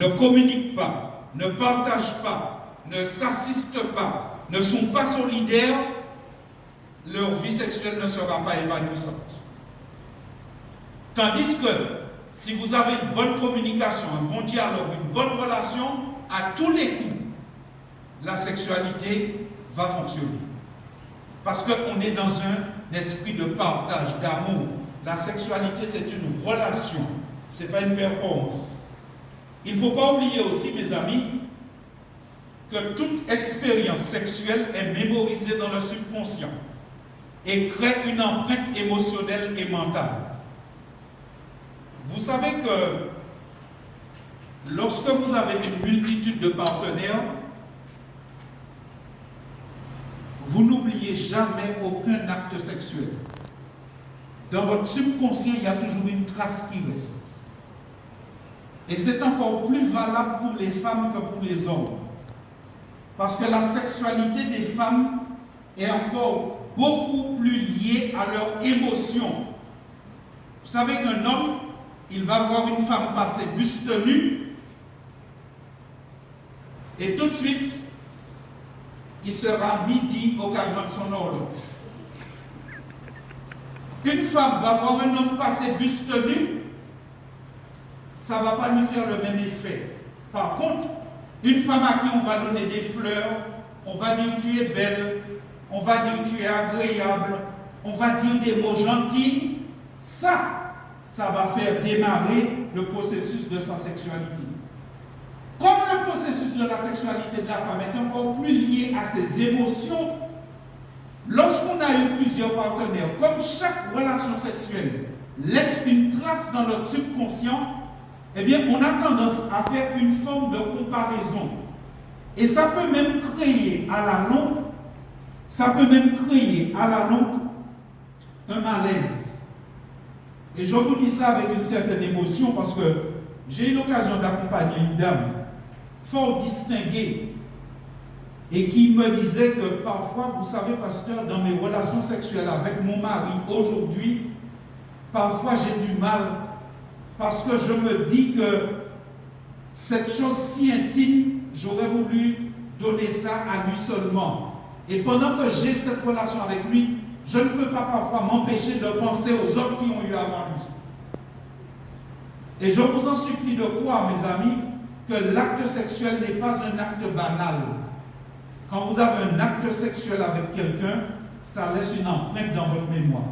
ne communiquent pas, ne partagent pas, ne s'assistent pas, ne sont pas solidaires, leur vie sexuelle ne sera pas épanouissante. Tandis que si vous avez une bonne communication, un bon dialogue, une bonne relation, à tous les coups, la sexualité va fonctionner. Parce qu'on est dans un esprit de partage, d'amour. La sexualité, c'est une relation, ce n'est pas une performance. Il ne faut pas oublier aussi, mes amis, que toute expérience sexuelle est mémorisée dans le subconscient et crée une empreinte émotionnelle et mentale. Vous savez que lorsque vous avez une multitude de partenaires, vous n'oubliez jamais aucun acte sexuel. Dans votre subconscient, il y a toujours une trace qui reste. Et c'est encore plus valable pour les femmes que pour les hommes. Parce que la sexualité des femmes est encore beaucoup plus liée à leurs émotions. Vous savez qu'un homme, il va voir une femme passer buste nu, et tout de suite, il sera midi au cadran de son horloge. Une femme va voir un homme passer buste nu, ça ne va pas lui faire le même effet. Par contre, une femme à qui on va donner des fleurs, on va dire tu es belle, on va dire tu es agréable, on va dire des mots gentils, ça va faire démarrer le processus de sa sexualité. Comme le processus de la sexualité de la femme est encore plus lié à ses émotions, lorsqu'on a eu plusieurs partenaires, comme chaque relation sexuelle laisse une trace dans notre subconscient, eh bien, on a tendance à faire une forme de comparaison. Et ça peut même créer à la longue, un malaise. Et je vous dis ça avec une certaine émotion parce que j'ai eu l'occasion d'accompagner une dame fort distinguée et qui me disait que parfois, vous savez, pasteur, dans mes relations sexuelles avec mon mari aujourd'hui, parfois j'ai du mal parce que je me dis que cette chose si intime, j'aurais voulu donner ça à lui seulement. Et pendant que j'ai cette relation avec lui, je ne peux pas parfois m'empêcher de penser aux hommes qui ont eu avant lui. Et je vous en supplie de croire, mes amis, que l'acte sexuel n'est pas un acte banal. Quand vous avez un acte sexuel avec quelqu'un, ça laisse une empreinte dans votre mémoire.